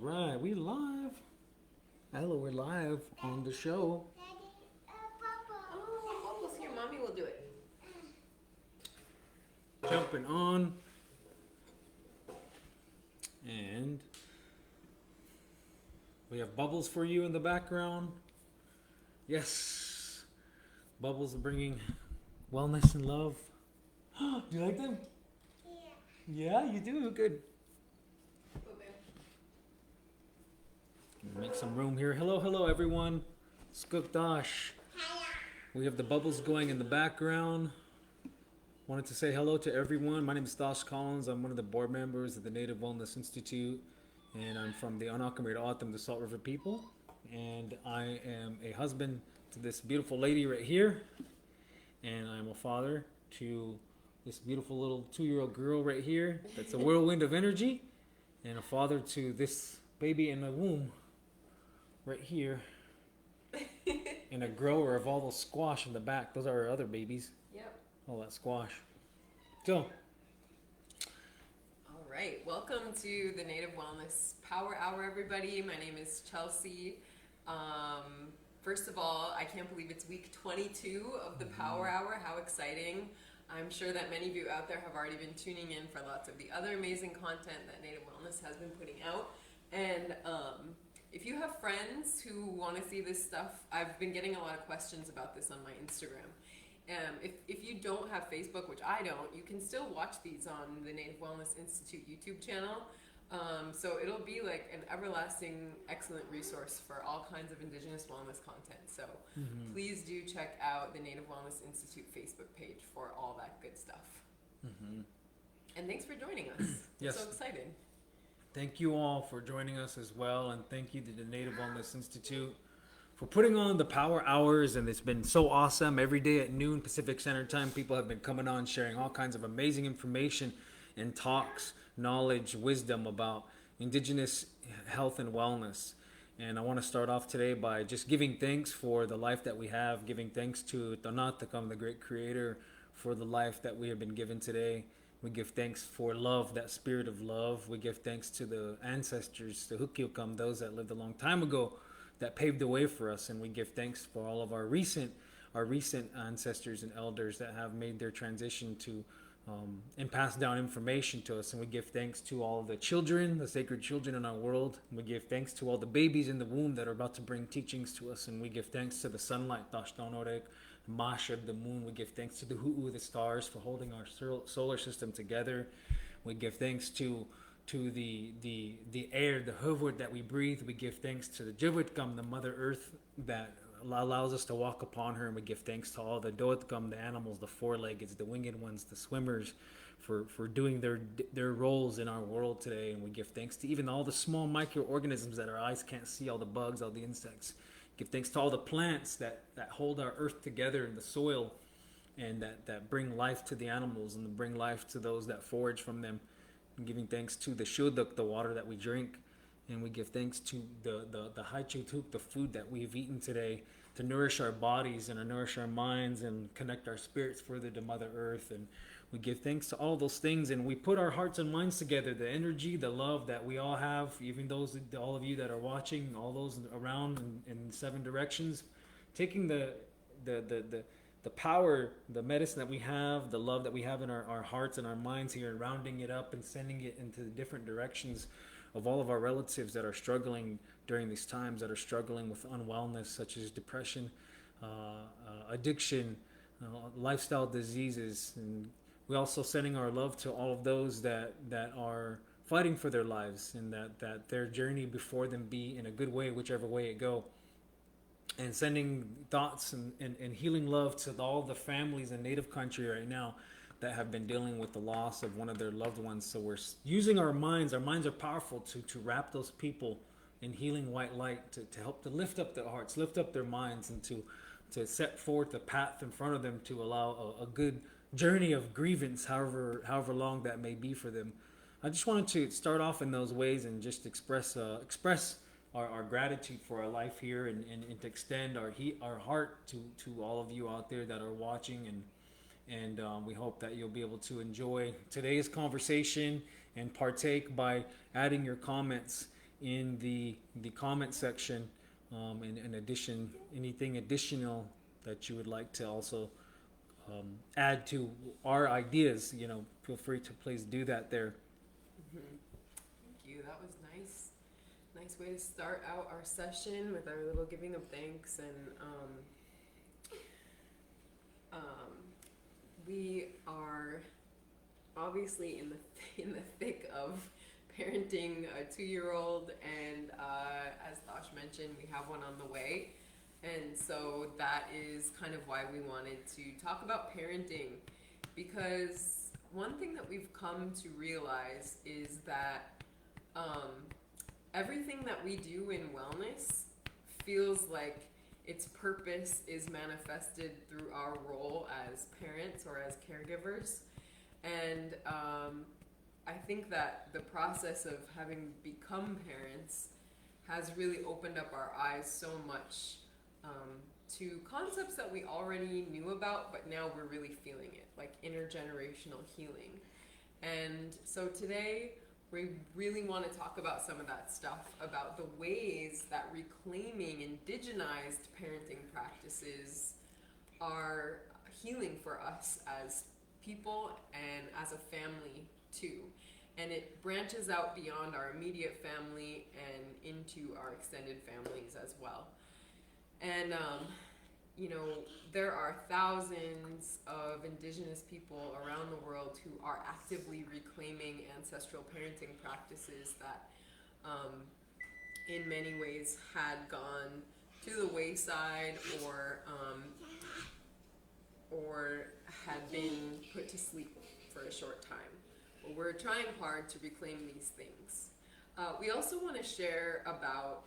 Right, we live. Hello, we're live on the show. Oh, almost here. Mommy will do it. Jumping on. And we have Bubbles for you in the background. Yes. Bubbles are bringing wellness and love. Do you like them? Yeah, you do. Good. Make some room here. Hello, everyone. Skook Thosh. We have the bubbles going in the background. Wanted to say hello to everyone. My name is Thosh Collins. I'm one of the board members of the Native Wellness Institute, and I'm from the Anakamiri Autumn, the Salt River people. And I am a husband to this beautiful lady right here, and I'm a father to this beautiful little 2-year-old girl right here. That's a whirlwind of energy, and a father to this baby in my womb right here, and a grower of all those squash in the back. Those are our other babies. Yep. All that squash. So, All right. Welcome to the Native Wellness Power Hour, everybody. My name is Chelsey. First of all, I can't believe it's week 22 of the Power Hour. How exciting. I'm sure that many of you out there have already been tuning in for lots of the other amazing content that Native Wellness has been putting out. And if you have friends who want to see this stuff, I've been getting a lot of questions about this on my Instagram. If you don't have Facebook, which I don't, you can still watch these on the Native Wellness Institute YouTube channel. So it'll be like an everlasting, excellent resource for all kinds of Indigenous wellness content. So please do check out the Native Wellness Institute Facebook page for all that good stuff. And thanks for joining us. Yes. I'm so excited. thank you all for joining us as well, and thank you to the Native Wellness Institute for putting on the power hours. And it's been so awesome. Every day at noon Pacific Standard Time, people have been coming on sharing all kinds of amazing information and talks, knowledge, wisdom about Indigenous health and wellness. And I want to start off today by just giving thanks for the life that we have, giving thanks to Tonatakam, the great creator, for the life that we have been given today. We give thanks for love, that spirit of love. We give thanks to the ancestors, the Hukiokam, those that lived a long time ago, that paved the way for us. And we give thanks for all of our recent ancestors and elders that have made their transition to and passed down information to us. And we give thanks to all the children, the sacred children in our world. And we give thanks to all the babies in the womb that are about to bring teachings to us. And we give thanks to the sunlight, Thosh, Mashab, the moon. We give thanks to the Hu'u, the stars, for holding our solar system together. We give thanks to the air, the Huvud that we breathe. We give thanks to the Jivitkam, the Mother Earth that allows us to walk upon her. And we give thanks to all the Doatkam, the animals, the four-leggeds, the winged ones, the swimmers, for doing their roles in our world today. And we give thanks to even all the small microorganisms that our eyes can't see, all the bugs, all the insects. Give thanks to all the plants that hold our earth together in the soil, and that bring life to the animals and bring life to those that forage from them. And giving thanks to the shuduk, the water that we drink. And we give thanks to the haichutuk, the food that we've eaten today, to nourish our bodies and to nourish our minds and connect our spirits further to Mother Earth. And we give thanks to all those things, and we put our hearts and minds together, the energy, the love that we all have, even all of you that are watching, all those around in 7 directions, taking the power, the medicine that we have, the love that we have in our hearts and our minds here, and rounding it up and sending it into the different directions of all of our relatives that are struggling during these times, that are struggling with unwellness such as depression, addiction, lifestyle diseases. And we also sending our love to all of those that are fighting for their lives, and that their journey before them be in a good way, whichever way it go. And sending thoughts and healing love to all the families in Native country right now that have been dealing with the loss of one of their loved ones. So we're using our minds. Our minds are powerful to wrap those people in healing white light, to help to lift up their hearts, lift up their minds, and to set forth a path in front of them to allow a good journey of grievance, however long that may be for them. I just wanted to start off in those ways and just express our gratitude for our life here, and to extend our heart to all of you out there that are watching. And we hope that you'll be able to enjoy today's conversation and partake by adding your comments in the comment section, and in addition, anything additional that you would like to also add to our ideas, feel free to please do that there. Thank you. That was nice. Nice way to start out our session with our little giving of thanks. And we are obviously in the thick of parenting a 2-year-old, and as Thosh mentioned, we have one on the way. And so that is kind of why we wanted to talk about parenting, because one thing that we've come to realize is that everything that we do in wellness feels like its purpose is manifested through our role as parents or as caregivers. And I think that the process of having become parents has really opened up our eyes so much to concepts that we already knew about, but now we're really feeling it, like intergenerational healing. And so today we really want to talk about some of that stuff, about the ways that reclaiming indigenized parenting practices are healing for us as people and as a family too. And it branches out beyond our immediate family and into our extended families as well. And, there are thousands of indigenous people around the world who are actively reclaiming ancestral parenting practices that, in many ways, had gone to the wayside or had been put to sleep for a short time. But we're trying hard to reclaim these things. We also want to share about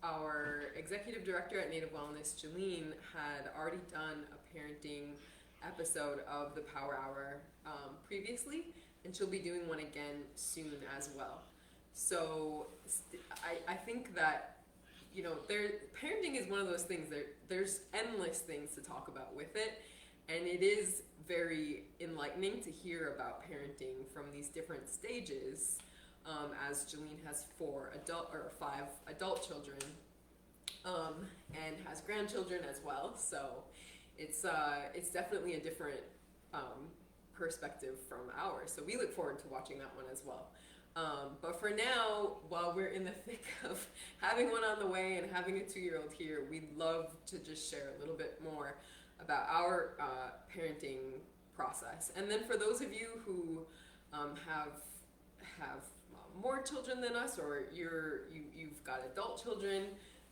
our executive director at Native Wellness, Jeline, had already done a parenting episode of the Power Hour previously, and she'll be doing one again soon as well. So I think that, parenting is one of those things, there's endless things to talk about with it, and it is very enlightening to hear about parenting from these different stages. As Jeline has 5 adult children, and has grandchildren as well. So it's definitely a different perspective from ours. So we look forward to watching that one as well. But for now, while we're in the thick of having one on the way and having a 2-year-old here, we'd love to just share a little bit more about our parenting process. And then for those of you who have more children than us, or you've got adult children,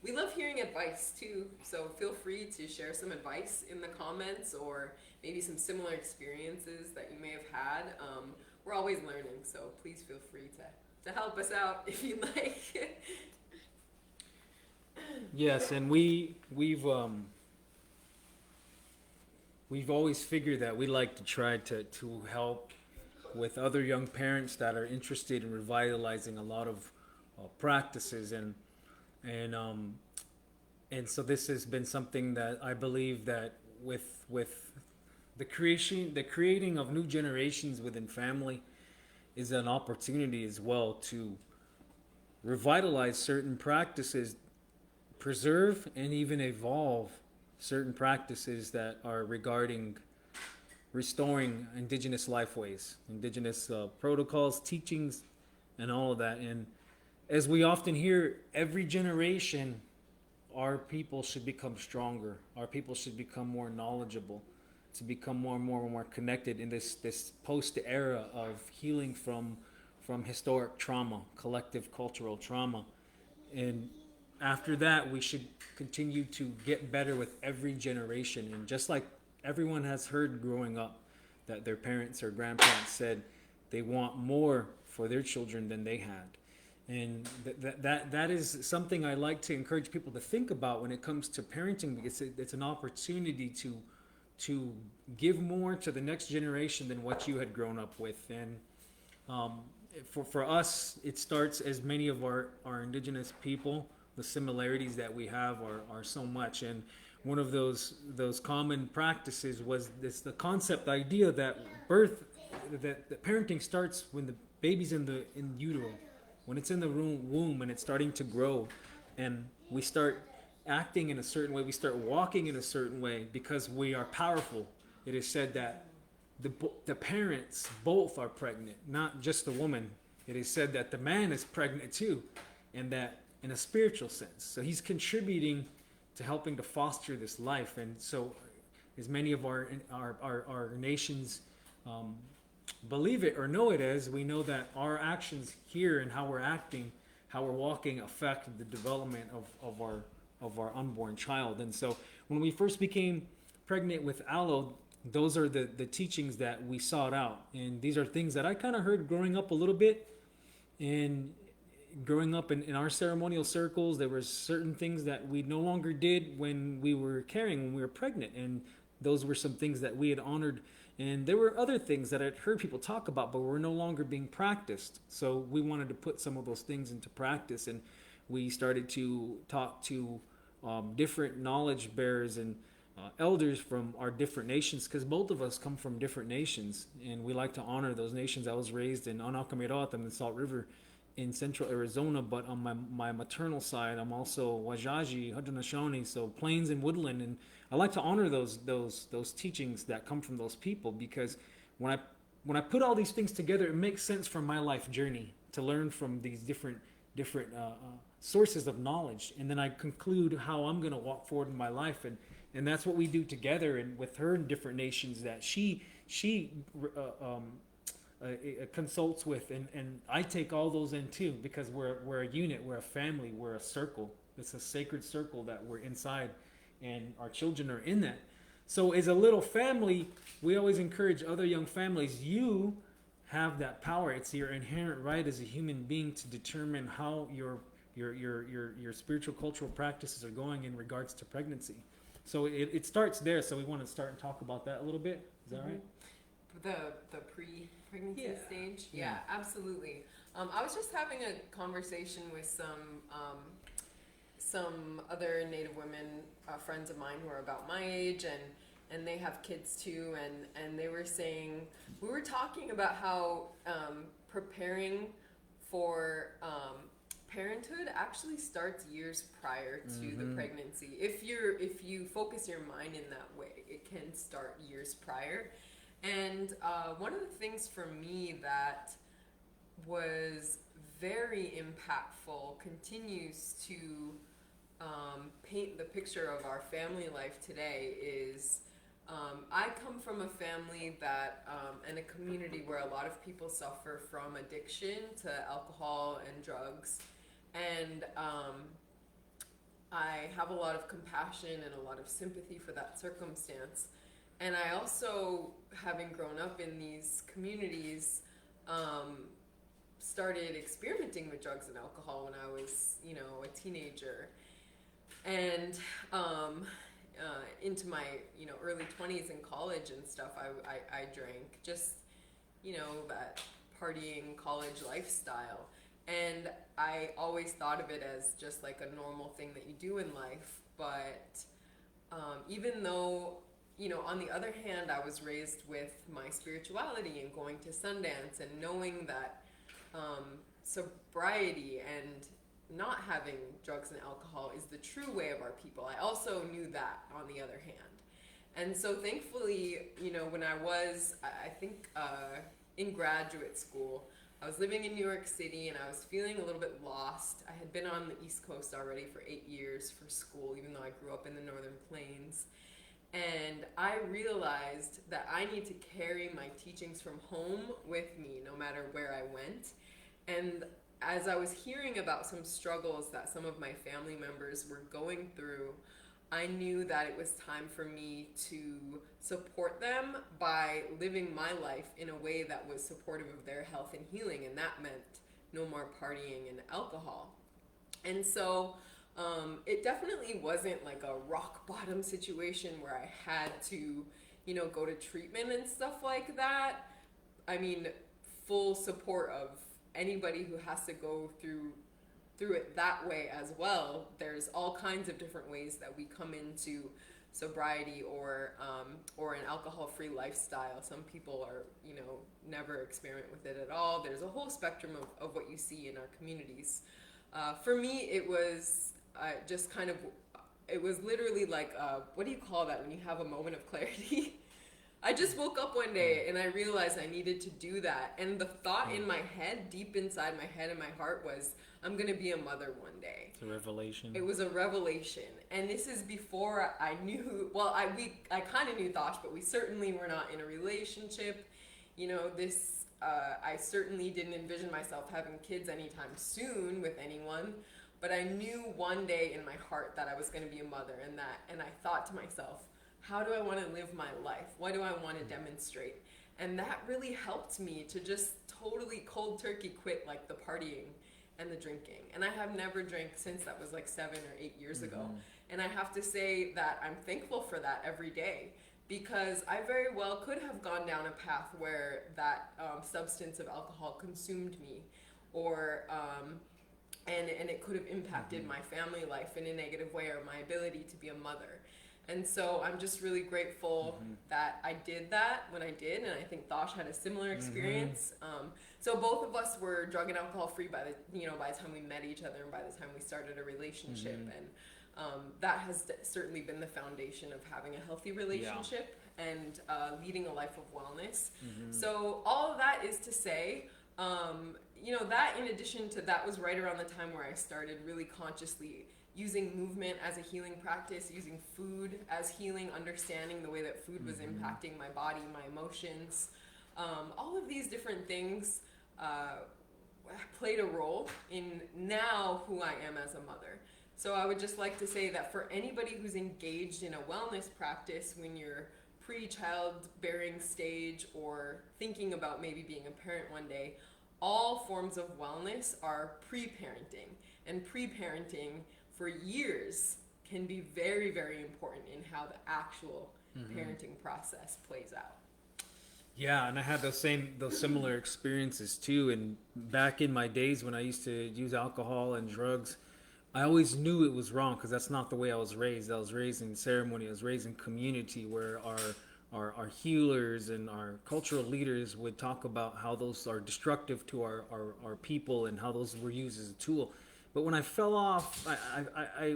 we love hearing advice too. So feel free to share some advice in the comments, or maybe some similar experiences that you may have had. We're always learning, so please feel free to help us out if you'd like. Yes, and we've always figured that we like to try to help with other young parents that are interested in revitalizing a lot of practices, and so this has been something that I believe that with the creating of new generations within family is an opportunity as well to revitalize certain practices, preserve and even evolve certain practices that are regarding restoring indigenous lifeways, indigenous protocols, teachings, and all of that. And as we often hear, every generation, our people should become stronger. Our people should become more knowledgeable, to become more and more connected in this post-era of healing from historic trauma, collective cultural trauma. And after that, we should continue to get better with every generation. And just like everyone has heard growing up that their parents or grandparents said they want more for their children than they had. And that is something I like to encourage people to think about when it comes to parenting, because it's an opportunity to give more to the next generation than what you had grown up with. And for us, it starts as many of our indigenous people, the similarities that we have are so much. And one of those common practices was the concept idea that parenting starts when the baby's in utero, when it's in the womb and it's starting to grow, and we start acting in a certain way, we start walking in a certain way because we are powerful. It is said that the parents both are pregnant, not just the woman. It is said that the man is pregnant too, and that in a spiritual sense. So he's contributing to helping to foster this life. And so, as many of our nations believe it or know it as, we know that our actions here and how we're acting, how we're walking, affect the development of our unborn child. And so, when we first became pregnant with Aloe, those are the teachings that we sought out. And these are things that I kind of heard growing up a little bit. And growing up in our ceremonial circles, there were certain things that we no longer did when we were carrying, when we were pregnant. And those were some things that we had honored. And there were other things that I'd heard people talk about, but were no longer being practiced. So we wanted to put some of those things into practice. And we started to talk to different knowledge bearers and elders from our different nations, because both of us come from different nations, and we like to honor those nations. I was raised in Anacamirot, in the Salt River in central Arizona, but on my maternal side, I'm also Wajaji, Haudenosaunee, so plains and woodland, and I like to honor those teachings that come from those people, because when I put all these things together, it makes sense for my life journey to learn from these different sources of knowledge, and then I conclude how I'm going to walk forward in my life. And that's what we do together, and with her in different nations that she consults with, and I take all those in too, because we're a unit, we're a family, we're a circle. It's a sacred circle that we're inside, and our children are in that. So as a little family, we always encourage other young families, you have that power. It's your inherent right as a human being to determine how your spiritual cultural practices are going in regards to pregnancy. So it starts there. So we want to start and talk about that a little bit. Is that right? The pre-pregnancy stage? Yeah. Yeah, absolutely. I was just having a conversation with some other Native women, friends of mine who are about my age, and they have kids too, and they were saying, we were talking about how preparing for parenthood actually starts years prior to the pregnancy. If you focus your mind in that way, it can start years prior. And one of the things for me that was very impactful, continues to paint the picture of our family life today, is I come from a family that and a community where a lot of people suffer from addiction to alcohol and drugs. And I have a lot of compassion and a lot of sympathy for that circumstance. And I also, having grown up in these communities, started experimenting with drugs and alcohol when I was, a teenager. And into my, early 20s in college and stuff, I drank, just, that partying college lifestyle. And I always thought of it as just like a normal thing that you do in life. But even though, on the other hand, I was raised with my spirituality and going to Sundance and knowing that sobriety and not having drugs and alcohol is the true way of our people, I also knew that on the other hand. And so thankfully, when I was, I think, in graduate school, I was living in New York City, and I was feeling a little bit lost. I had been on the East Coast already for 8 years for school, even though I grew up in the Northern Plains. And I realized that I need to carry my teachings from home with me, no matter where I went. And as I was hearing about some struggles that some of my family members were going through, I knew that it was time for me to support them by living my life in a way that was supportive of their health and healing, and that meant no more partying and alcohol. And so it definitely wasn't like a rock bottom situation where I had to, go to treatment and stuff like that. I mean, full support of anybody who has to go through it that way as well. There's all kinds of different ways that we come into sobriety or an alcohol-free lifestyle. Some people are, never experiment with it at all. There's a whole spectrum of what you see in our communities. For me, it was just kind of, it was literally like, what do you call that when you have a moment of clarity? I just woke up one day and I realized I needed to do that. And the thought in my head, deep inside my head and my heart, was, I'm going to be a mother one day. It's a revelation. It was a revelation. And this is before I knew, well, I kind of knew Thosh, but we certainly were not in a relationship. I certainly didn't envision myself having kids anytime soon with anyone. But I knew one day in my heart that I was going to be a mother, and I thought to myself, how do I want to live my life? What do I want to demonstrate? And that really helped me to just totally cold turkey quit like the partying and the drinking. And I have never drank since. That was like 7 or 8 years ago. And I have to say that I'm thankful for that every day, because I very well could have gone down a path where that substance of alcohol consumed me, or and it could have impacted my family life in a negative way, or my ability to be a mother. And so I'm just really grateful that I did that when I did, and I think Thosh had a similar experience. So both of us were drug and alcohol free by the time we met each other and by the time we started a relationship, and that has certainly been the foundation of having a healthy relationship and leading a life of wellness. So all of that is to say, that in addition to that was right around the time where I started really consciously using movement as a healing practice, using food as healing, understanding the way that food was impacting my body, my emotions. All of these different things played a role in now who I am as a mother. So I would just like to say that for anybody who's engaged in a wellness practice when you're pre-childbearing stage or thinking about maybe being a parent one day, all forms of wellness are pre-parenting. And pre-parenting for years can be very, very important in how the actual parenting process plays out. Yeah, and I had those similar experiences too. And back in my days when I used to use alcohol and drugs, I always knew it was wrong because that's not the way I was raised. I was raised in ceremony. I was raised in community where our healers and our cultural leaders would talk about how those are destructive to our people and how those were used as a tool. But when I fell off,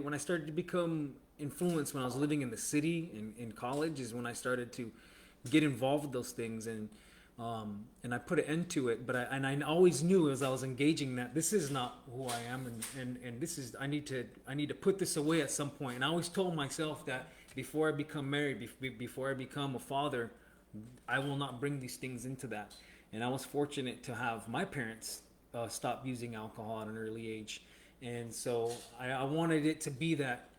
when I started to become influenced when I was living in the city in college is when I started to get involved with those things, and I put an end to it. But I always knew as I was engaging that this is not who I am, and this is I need to put this away at some point. And I always told myself that before I become married, before I become a father, I will not bring these things into that. And I was fortunate to have my parents stop using alcohol at an early age. And so I wanted it to be that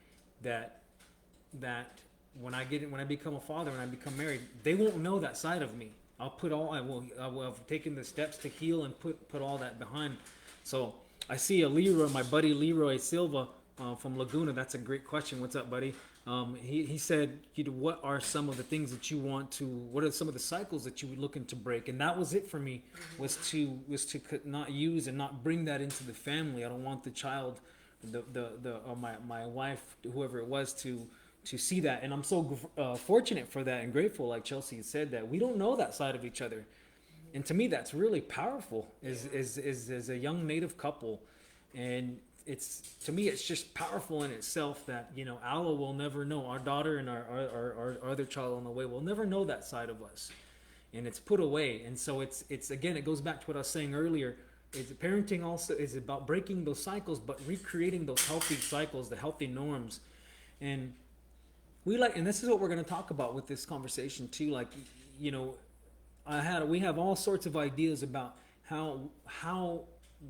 when I become a father, when I become married, they won't know that side of me. I will have taken the steps to heal and put all that behind. So I see my buddy Leroy Silva from Laguna. That's a great question. What's up, buddy? He said, what are some of the things that you what are some of the cycles that you were looking to break? And that was it for me, was to not use and not bring that into the family. I don't want the child, my wife, whoever it was, to see that. And I'm so fortunate for that and grateful, like Chelsey said, that we don't know that side of each other. And to me, that's really powerful as a young Native couple. And to me, it's just powerful in itself that, Allah will never know, our daughter and our other child on the way will never know that side of us. And it's put away. And so it's again, it goes back to what I was saying earlier. Parenting also is about breaking those cycles, but recreating those healthy cycles, the healthy norms. And and this is what we're going to talk about with this conversation too. Like, we have all sorts of ideas about how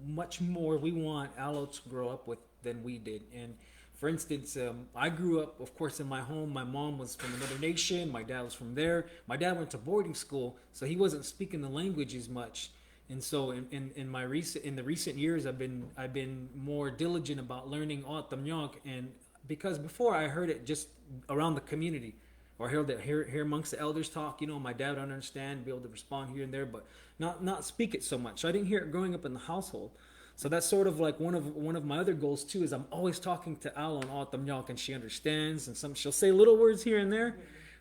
much more we want Aloe to grow up with than we did. And for instance, I grew up, of course, in my home. My mom was from another nation. My dad was from there. My dad went to boarding school, so he wasn't speaking the language as much. And so in the recent years, I've been more diligent about learning Ottomyok, and because before I heard it just around the community, or hear amongst the elders talk. My dad would understand, be able to respond here and there, but not speak it so much. So I didn't hear it growing up in the household. So that's sort of like one of my other goals too. Is I'm always talking to Al on Autumnyok, and she understands, and she'll say little words here and there,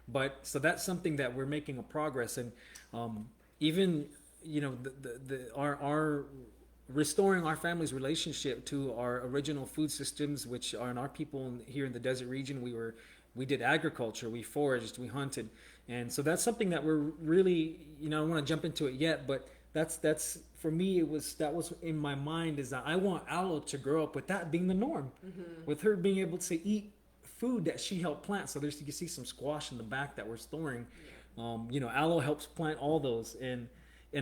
but so that's something that we're making a progress, and even our restoring our family's relationship to our original food systems, which are in our people here in the desert region. We did agriculture, we foraged, we hunted, and so that's something that we're really, I don't want to jump into it yet, but that's for me, that was in my mind, is that I want Aloe to grow up with that being the norm, with her being able to eat food that she helped plant. So you can see some squash in the back that we're storing. Aloe helps plant all those, and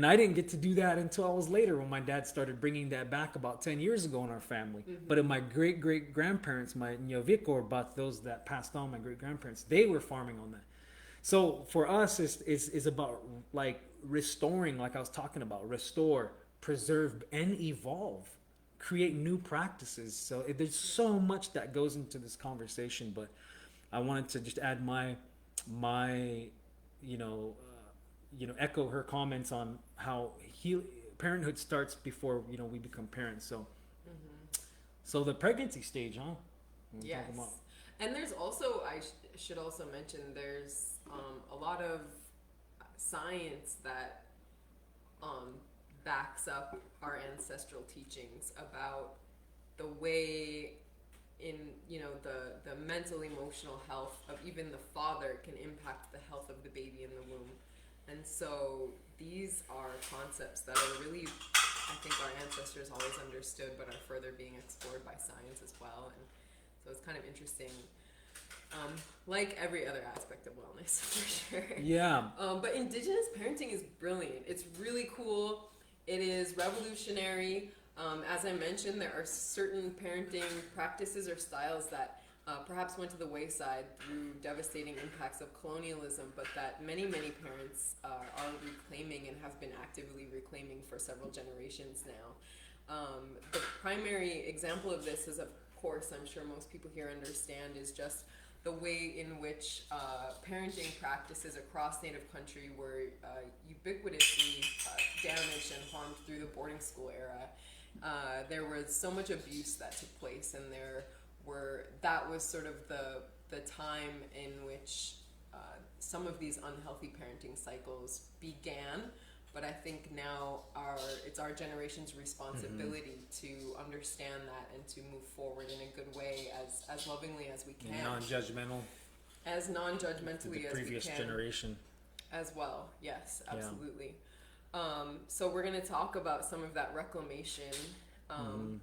I didn't get to do that until I was later, when my dad started bringing that back about 10 years ago in our family. But in my great grandparents, my Vikor, but those that passed on, my great grandparents, they were farming on that. So for us, is about like restoring, like I was talking about, restore, preserve, and evolve, create new practices. So there's so much that goes into this conversation, but I wanted to just add my echo her comments on how parenthood starts before we become parents. So the pregnancy stage, huh? Yes. And there's also, I should also mention, there's a lot of science that backs up our ancestral teachings about the way in the mental emotional health of even the father can impact the health of the baby in the womb. And so these are concepts that are really, I think, our ancestors always understood, but are further being explored by science as well. And so it's kind of interesting, like every other aspect of wellness, for sure. Yeah. But Indigenous parenting is brilliant. It's really cool. It is revolutionary. As I mentioned, there are certain parenting practices or styles that perhaps went to the wayside through devastating impacts of colonialism, but that many parents are reclaiming and have been actively reclaiming for several generations now. The primary example of this is, of course, I'm sure most people here understand, is just the way in which parenting practices across Native country were ubiquitously damaged and harmed through the boarding school era. There was so much abuse that took place, and that was sort of the time in which some of these unhealthy parenting cycles began. But I think now it's our generation's responsibility to understand that and to move forward in a good way, as lovingly as we can. Non-judgmental. As non-judgmentally as we can. Previous generation. As well, yes, absolutely. Yeah. So we're going to talk about some of that reclamation,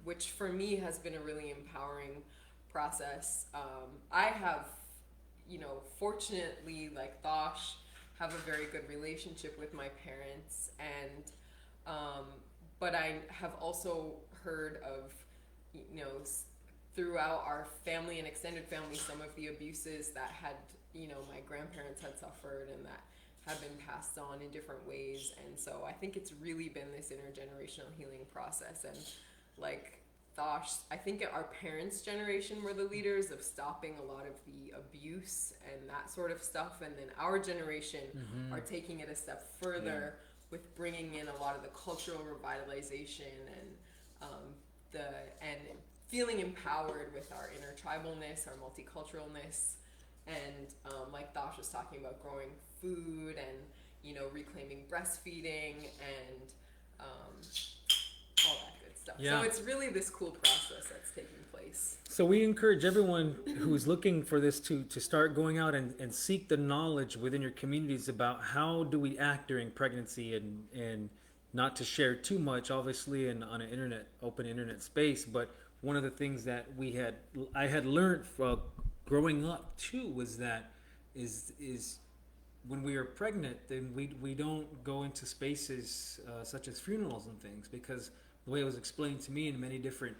which for me has been a really empowering process. I have, fortunately, like Thosh, have a very good relationship with my parents, and but I have also heard of, throughout our family and extended family, some of the abuses that had, my grandparents had suffered and that have been passed on in different ways. And so I think it's really been this intergenerational healing process. And like Thosh, I think our parents' generation were the leaders of stopping a lot of the abuse and that sort of stuff, and then our generation are taking it a step further with bringing in a lot of the cultural revitalization and feeling empowered with our intertribalness, our multiculturalness, and like Thosh was talking about, growing food and reclaiming breastfeeding and all that good stuff. Yeah. So it's really this cool process that's taking place. So we encourage everyone who's looking for this to start going out and seek the knowledge within your communities about how do we act during pregnancy, and not to share too much, obviously, on an open internet space. But one of the things that I had learned from growing up too was that is when we are pregnant, then we don't go into spaces such as funerals and things, because the way it was explained to me in many different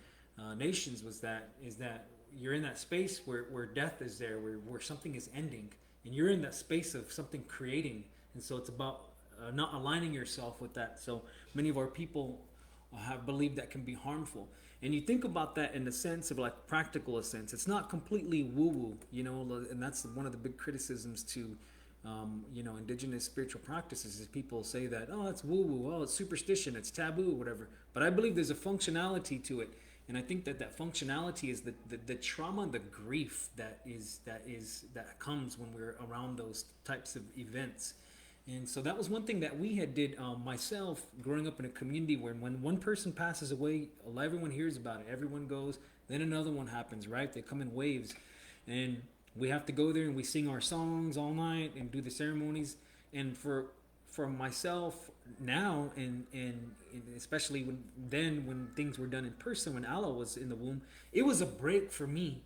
nations is that you're in that space where death is there, where something is ending, and you're in that space of something creating. And so it's about not aligning yourself with that. So many of our people have believed that can be harmful. And you think about that in the sense of like practical sense. It's not completely woo-woo, and that's one of the big criticisms to indigenous spiritual practices is people say that, oh, it's woo woo, oh, it's superstition, it's taboo, whatever. But I believe there's a functionality to it. And I think that functionality is the trauma and the grief that comes when we're around those types of events. And so that was one thing that we had did, myself growing up in a community where when one person passes away, everyone hears about it. Everyone goes, then another one happens, right? They come in waves, and we have to go there and we sing our songs all night and do the ceremonies. And for myself now, and especially when things were done in person, when Allah was in the womb, it was a break for me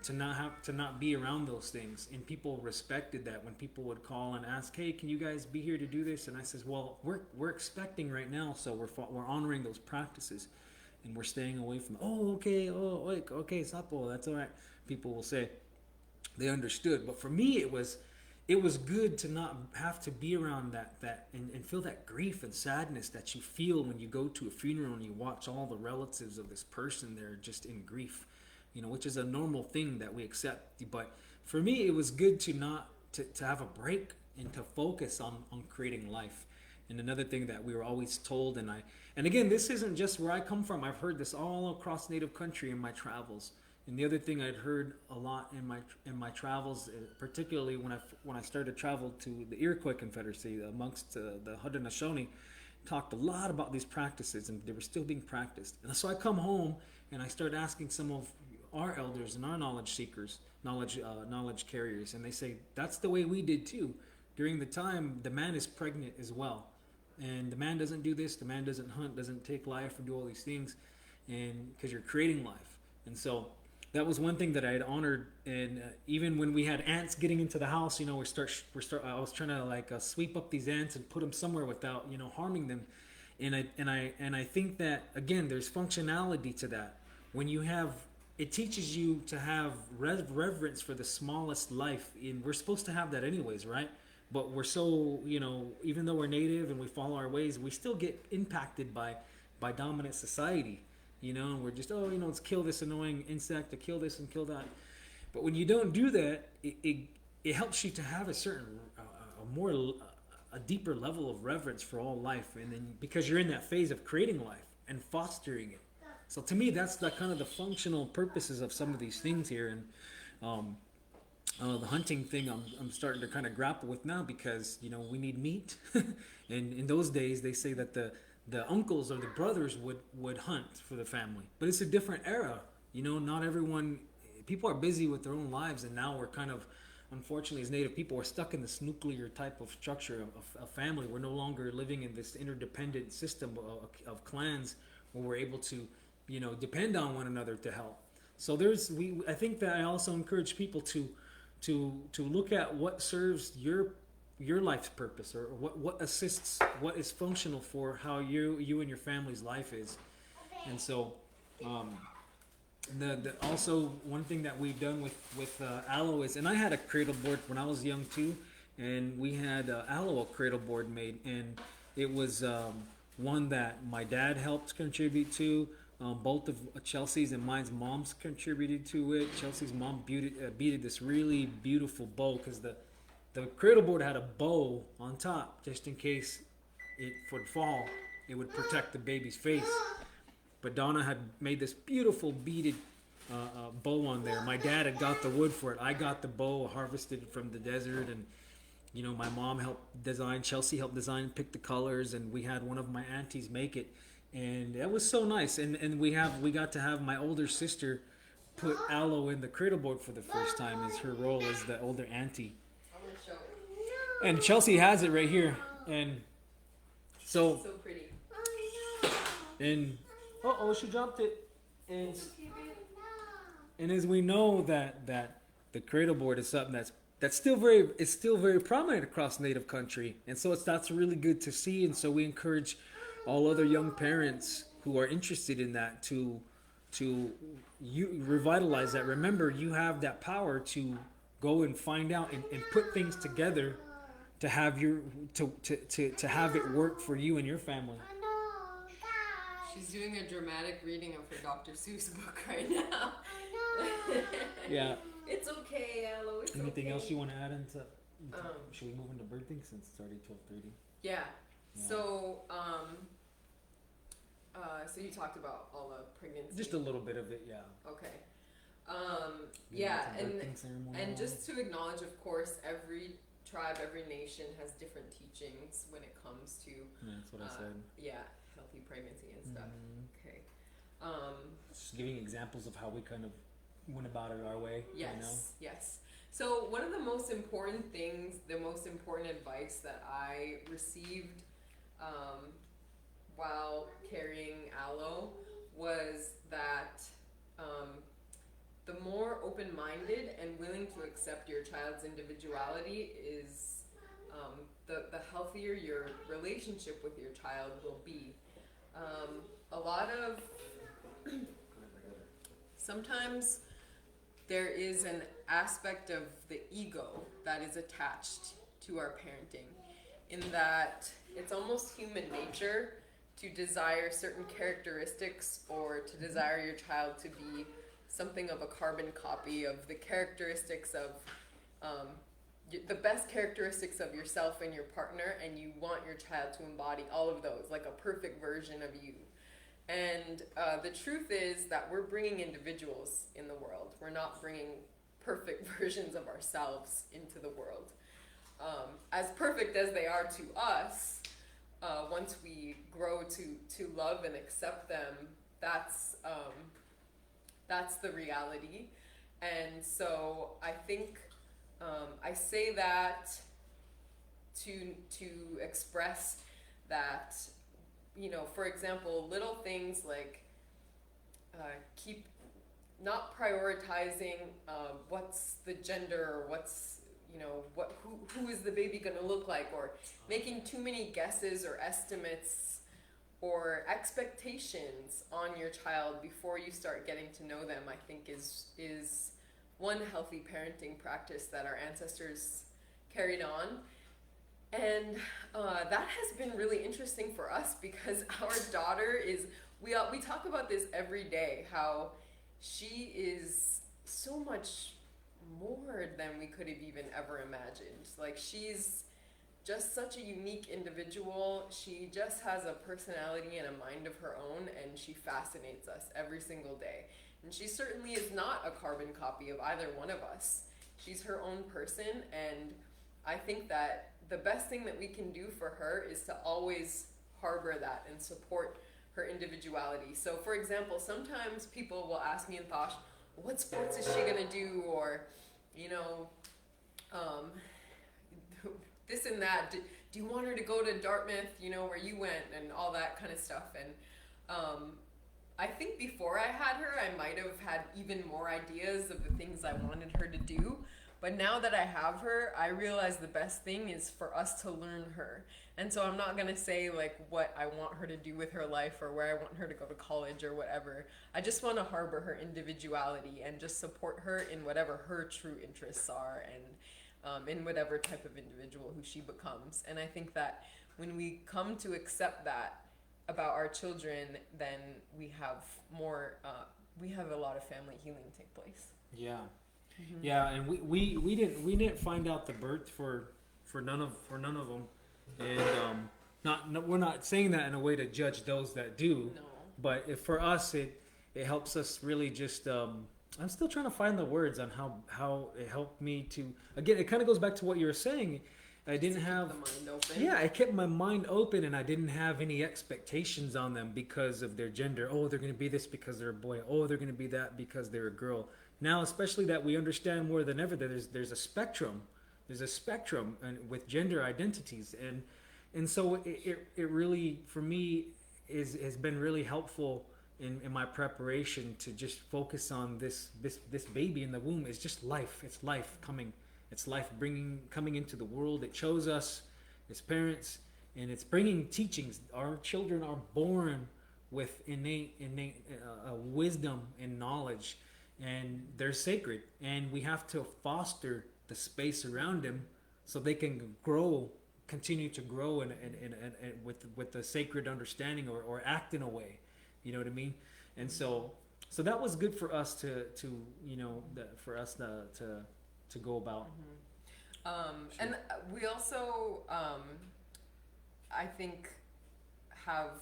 to not be around those things. And people respected that when people would call and ask, hey, can you guys be here to do this? And I says, well, we're expecting right now, so we're honoring those practices, and we're staying away from, okay, sapo, that's all right. People will say they understood. But for me, it was good to not have to be around that and feel that grief and sadness that you feel when you go to a funeral and you watch all the relatives of this person there just in grief, which is a normal thing that we accept. But for me, it was good to have a break and to focus on creating life. And another thing that we were always told, and again, this isn't just where I come from. I've heard this all across Native country in my travels. And the other thing I'd heard a lot in my travels, particularly when I started to travel to the Iroquois Confederacy amongst the Haudenosaunee, talked a lot about these practices, and they were still being practiced. And so I come home and I start asking some of our elders and our knowledge seekers, knowledge carriers, and they say that's the way we did too. During the time, the man is pregnant as well, and the man doesn't do this, the man doesn't hunt, doesn't take life or do all these things, and because you're creating life. And so that was one thing that I had honored. And even when we had ants getting into the house, I was trying to sweep up these ants and put them somewhere without harming them. And I think that again, there's functionality to that. When you have, it teaches you to have reverence for the smallest life, and we're supposed to have that anyways, right? But we're so, even though we're native and we follow our ways, we still get impacted by dominant society. And we're just, let's kill this annoying insect, to kill this and kill that. But when you don't do that, it helps you to have a certain, a deeper level of reverence for all life. And then because you're in that phase of creating life and fostering it. So to me, that's the kind of the functional purposes of some of these things here. And the hunting thing I'm starting to kind of grapple with now, because, we need meat. And in those days, they say that the uncles or the brothers would hunt for the family. But it's a different era. Not everyone, people are busy with their own lives, and now we're kind of, unfortunately, as Native people, we're stuck in this nuclear type of structure of family. We're no longer living in this interdependent system of clans where we're able to, depend on one another to help. So I think that I also encourage people to look at what serves your life's purpose, or what assists, what is functional for how you and your family's life is. And so also one thing that we've done with aloe is, and I had a cradle board when I was young too, and we had aloe cradle board made, and it was one that my dad helped contribute to. Both of Chelsey's and mine's moms contributed to it. Chelsey's mom beaded this really beautiful bow, because the cradle board had a bow on top just in case it would fall. It would protect the baby's face. But Donna had made this beautiful beaded bow on there. My dad had got the wood for it. I got the bow harvested from the desert, and my mom helped design. Chelsey helped design, pick the colors, and we had one of my aunties make it. And it was so nice. And we got to have my older sister put aloe in the cradle board for the first time, as her role as the older auntie. And Chelsey has it right here, and so pretty. And she dropped it. And as we know that the cradle board is something that's still very prominent across Native country, and so that's really good to see. And so we encourage all other young parents who are interested in that to you revitalize that. Remember, you have that power to go and find out and put things together to have to have it work for you and your family. She's doing a dramatic reading of her Dr. Seuss book right now. Yeah. It's okay, Aloe. It's Anything okay. else you want to add into? Should we move into birthing since it's already 12:30? Yeah. Yeah. So, so you talked about all the pregnancy. Just a little bit of it, yeah. Okay. Yeah, Yeah, birthing ceremony. and just to acknowledge, of course, every tribe, every nation has different teachings when it comes to Yeah, that's what I said. yeah, healthy pregnancy and stuff. Mhm. Okay. Just giving examples of how we kind of went about it our way. Yes, You know? yes. So one of the most important things, the most important advice that I received while carrying Aloe was that the more open-minded and willing to accept your child's individuality is the healthier your relationship with your child will be. A lot of sometimes there is an aspect of the ego that is attached to our parenting, in that it's almost human nature to desire certain characteristics or to desire your child to be something of a carbon copy of the characteristics of the best characteristics of yourself and your partner, and you want your child to embody all of those, like a perfect version of you. And the truth is that we're bringing individuals in the world. We're not bringing perfect versions of ourselves into the world. As perfect as they are to us, once we grow to love and accept them, that's the reality. And so I think I say that to express that, you know, for example, little things like keep not prioritizing what's the gender, or what's, you know, who is the baby going to look like, or making too many guesses or estimates or expectations on your child before you start getting to know them, I think is one healthy parenting practice that our ancestors carried on. And that has been really interesting for us, because our daughter is, we talk about this every day, how she is so much more than we could have even ever imagined. Like, she's just such a unique individual. She just has a personality and a mind of her own, and she fascinates us every single day. And she certainly is not a carbon copy of either one of us. She's her own person, and I think that the best thing that we can do for her is to always harbor that and support her individuality. So, for example, sometimes people will ask me and Thosh, what sports is she gonna do, or, you know, this and that. Do you want her to go to Dartmouth, you know, where you went, and all that kind of stuff. And I think before I had her, I might have had even more ideas of the things I wanted her to do. But now that I have her, I realize the best thing is for us to learn her. And so I'm not going to say like what I want her to do with her life or where I want her to go to college or whatever. I just want to harbor her individuality and just support her in whatever her true interests are, and in whatever type of individual who she becomes. And I think that when we come to accept that about our children, then we have more, we have a lot of family healing take place. Yeah. Mm-hmm. Yeah, and we didn't find out the birth for none of them, and we're not saying that in a way to judge those that do. No. But for us, it helps us really just. I'm still trying to find the words on how it helped me to. Again, it kind of goes back to what you were saying. I didn't have. Keep the mind open. Yeah, I kept my mind open, and I didn't have any expectations on them because of their gender. Oh, they're going to be this because they're a boy. Oh, they're going to be that because they're a girl. Now, especially that we understand more than ever that there's a spectrum. There's a spectrum with gender identities, and so it really, for me, has been really helpful in my preparation to just focus on this baby in the womb. Is just life. It's life coming. It's life coming into the world. It chose us as parents, and it's bringing teachings. Our children are born with innate wisdom and knowledge, and they're sacred, and we have to foster the space around them so they can continue to grow and with the sacred understanding or act in a way, you know what I mean? And so that was good for us to go about. And we also, I think, have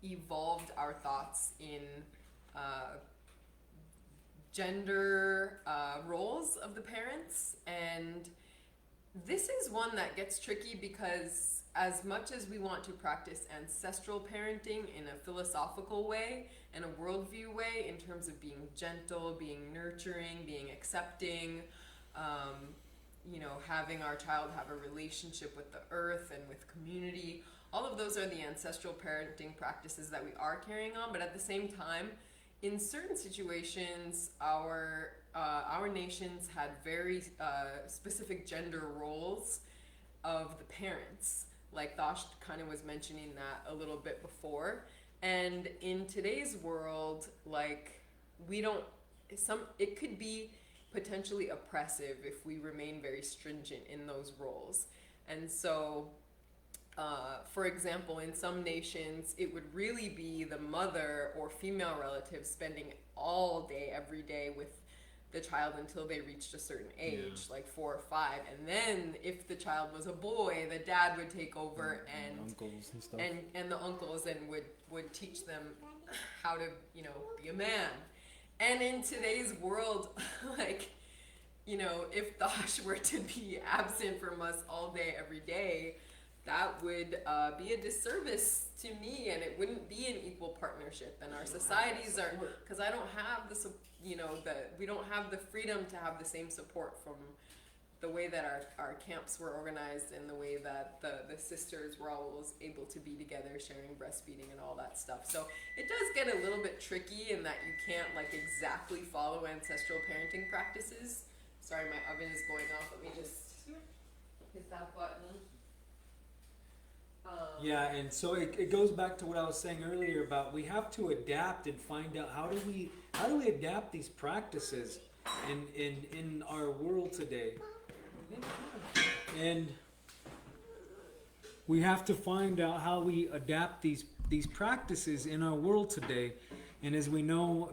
evolved our thoughts in gender roles of the parents. And this is one that gets tricky because as much as we want to practice ancestral parenting in a philosophical way and a worldview way in terms of being gentle, being nurturing, being accepting, having our child have a relationship with the earth and with community, all of those are the ancestral parenting practices that we are carrying on. But at the same time, in certain situations, our nations had very specific gender roles of the parents. Like Thosh kind of was mentioning that a little bit before. And in today's world, like, it could be potentially oppressive if we remain very stringent in those roles. And so, for example, in some nations, it would really be the mother or female relative spending all day, every day with the child until they reached a certain age, like 4 or 5. And then if the child was a boy, the dad would take over and uncles and stuff. And the uncles and would teach them how to, be a man. And in today's world, like, if Thosh were to be absent from us all day, every day, that would be a disservice to me, and it wouldn't be an equal partnership. And our societies are, because I don't have we don't have the freedom to have the same support from the way that our camps were organized and the way that the sisters were always able to be together sharing breastfeeding and all that stuff. So it does get a little bit tricky in that you can't exactly follow ancestral parenting practices. Sorry, my oven is going off. Let me just hit that button. Yeah, and so it goes back to what I was saying earlier about we have to adapt and find out how do we adapt these practices in our world today. And we have to find out how we adapt these practices in our world today. And as we know,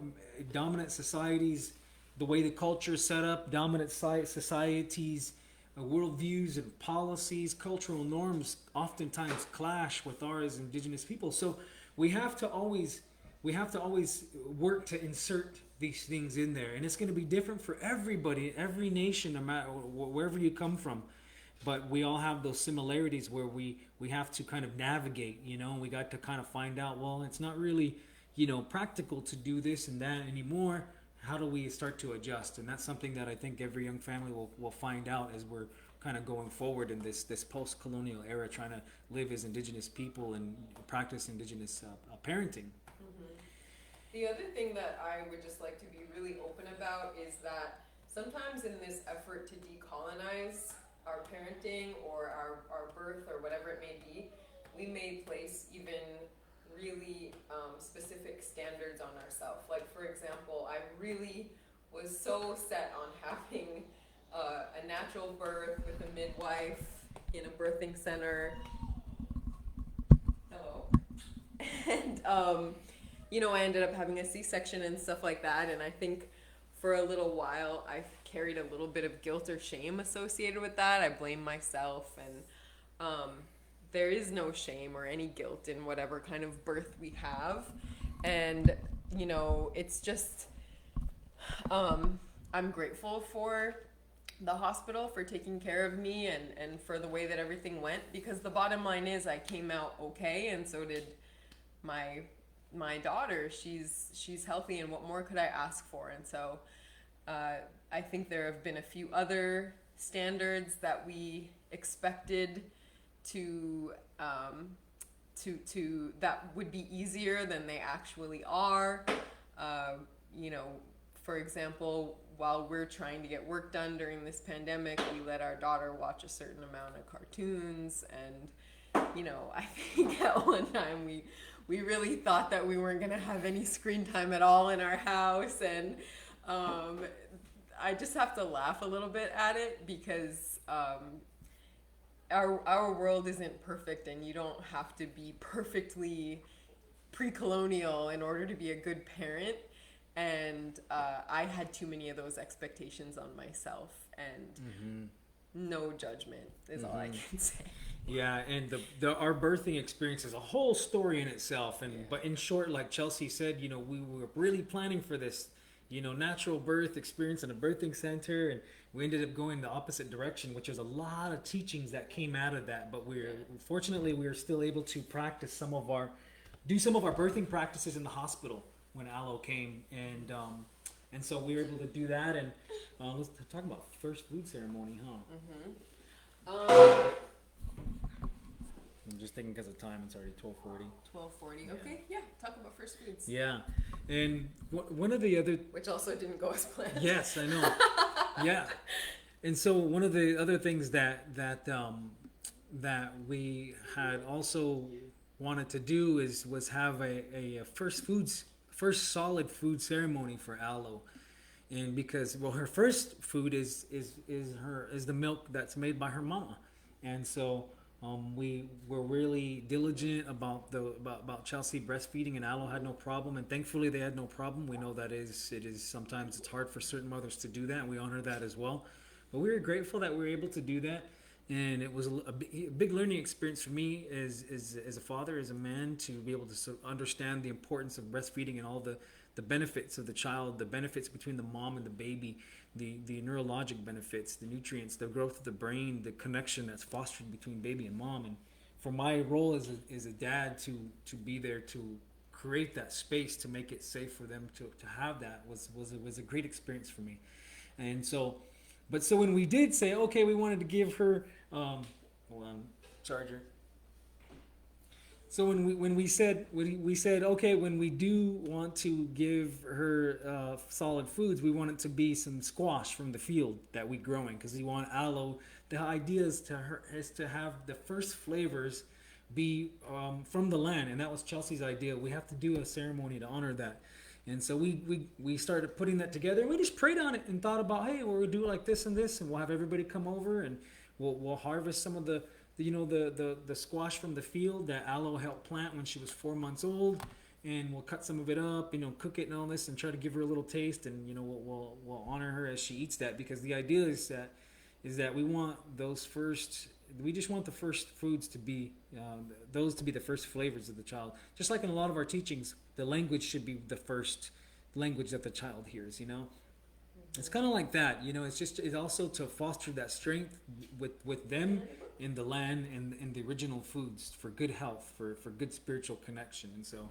dominant societies, the way the culture is set up, dominant societies, worldviews and policies, cultural norms oftentimes clash with ours as Indigenous people. So we have to always work to insert these things in there, and it's going to be different for everybody, every nation, no matter wherever you come from. But we all have those similarities where we have to kind of navigate. We got to kind of find out, well, it's not really practical to do this and that anymore. How do we start to adjust? And that's something that I think every young family will find out as we're kind of going forward in this post-colonial era, trying to live as Indigenous people and practice Indigenous parenting. Mm-hmm. The other thing that I would just like to be really open about is that sometimes in this effort to decolonize our parenting or our birth or whatever it may be, we may place even really specific standards on ourselves. Like, for example, I really was so set on having a natural birth with a midwife in a birthing center. Hello. And, I ended up having a C-section and stuff like that. And I think for a little while, I carried a little bit of guilt or shame associated with that. I blamed myself, and there is no shame or any guilt in whatever kind of birth we have. And, it's just, I'm grateful for the hospital for taking care of me and for the way that everything went, because the bottom line is I came out okay, and so did my daughter. She's healthy, and what more could I ask for? And so I think there have been a few other standards that we expected to that would be easier than they actually are. For example, while we're trying to get work done during this pandemic, we let our daughter watch a certain amount of cartoons, and I think at one time we really thought that we weren't going to have any screen time at all in our house, and I just have to laugh a little bit at it because our world isn't perfect, and you don't have to be perfectly pre-colonial in order to be a good parent. And I had too many of those expectations on myself, and no judgment is all I can say. Yeah, and our birthing experience is a whole story in itself. And but in short, like Chelsey said, we were really planning for this, natural birth experience in a birthing center, and we ended up going the opposite direction, which is a lot of teachings that came out of that. But fortunately we were still able to practice do some of our birthing practices in the hospital when Aloe came, and so we were able to do that. And let's talk about first food ceremony, huh? I'm just thinking because of time, it's already 12:40. 12:40. Okay, yeah. Talk about first foods. Yeah, and one of the other, which also didn't go as planned. Yes, I know. Yeah, and so one of the other things that we had also wanted to do was have a first solid food ceremony for Aloe, and because her first food is the milk that's made by her mama, and so. We were really diligent about Chelsey breastfeeding, and Aloe had no problem, and thankfully they had no problem. We know it is sometimes it's hard for certain mothers to do that, and we honor that as well. But we were grateful that we were able to do that, and it was a big learning experience for me as a father, as a man, to be able to understand the importance of breastfeeding and all the benefits of the child, the benefits between the mom and the baby, the neurologic benefits, the nutrients, the growth of the brain, the connection that's fostered between baby and mom. And for my role as a dad to be there to create that space to make it safe for them to have that was a great experience for me. And so when we did say, okay, we wanted to give her hold on, charger. So when we said okay, when we do want to give her solid foods, we want it to be some squash from the field that we growing, because we want Aloe. The idea is to have the first flavors be from the land, and that was Chelsey's idea. We have to do a ceremony to honor that, and so we started putting that together, and we just prayed on it and thought about, hey, we'll do like this and this, and we'll have everybody come over, and we'll harvest some of the squash from the field that Aloe helped plant when she was 4 months old, and we'll cut some of it up, cook it and all this, and try to give her a little taste, and we'll honor her as she eats that, because the idea is that we just want the first foods to be those to be the first flavors of the child. Just like in a lot of our teachings, the language should be the first language that the child hears. It's kind of like that. It's also to foster that strength with them in the land and in the original foods for good health, for good spiritual connection. And so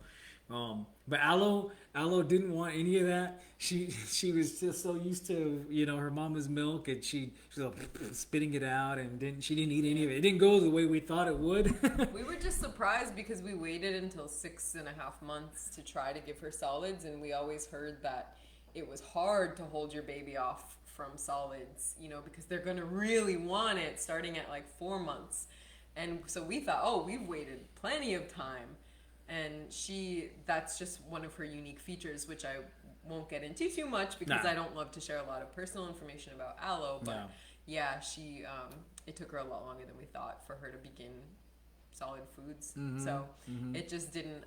but Aloe didn't want any of that. She was just so used to her mama's milk, and she was spitting it out, and she didn't eat any of it. It didn't go the way we thought it would. We were just surprised because we waited until 6.5 months to try to give her solids, and we always heard that it was hard to hold your baby off from solids, because they're going to really want it starting at like 4 months. And so we thought, we've waited plenty of time. And that's just one of her unique features, which I won't get into too much because I don't love to share a lot of personal information about Aloe. But it took her a lot longer than we thought for her to begin solid foods. So it just didn't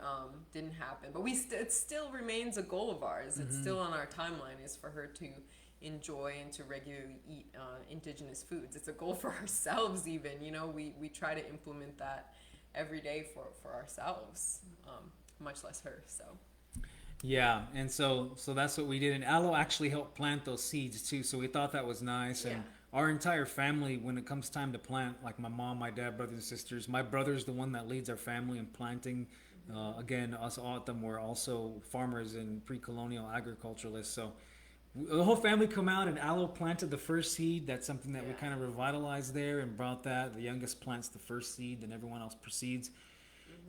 happen. But it still remains a goal of ours. It's still on our timeline, is for her to enjoy and to regularly eat indigenous foods. It's a goal for ourselves even. We try to implement that every day for ourselves, much less her. So yeah, and so that's what we did. And Aloe actually helped plant those seeds too, so we thought that was nice. And our entire family, when it comes time to plant, like my mom, my dad, brothers and sisters, my brother's the one that leads our family in planting. Again, us all of them were also farmers and pre-colonial agriculturalists, so the whole family come out, and Aloe planted the first seed. That's something that we kind of revitalized there and brought that. The youngest plants the first seed, then everyone else proceeds.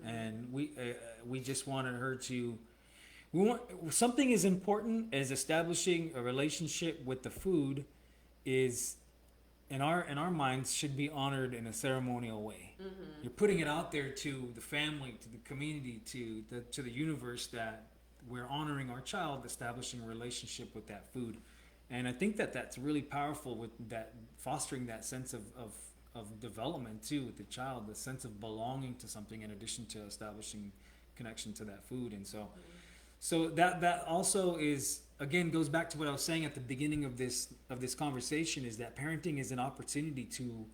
And we just wanted her to. Something as important as establishing a relationship with the food is, in our minds, should be honored in a ceremonial way. You're putting it out there to the family, to the community, to the universe, that we're honoring our child, establishing a relationship with that food. And I think that's really powerful, with that fostering that sense of development too with the child, the sense of belonging to something in addition to establishing connection to that food. And so that also is again goes back to what I was saying at the beginning of this conversation, is that parenting is an opportunity to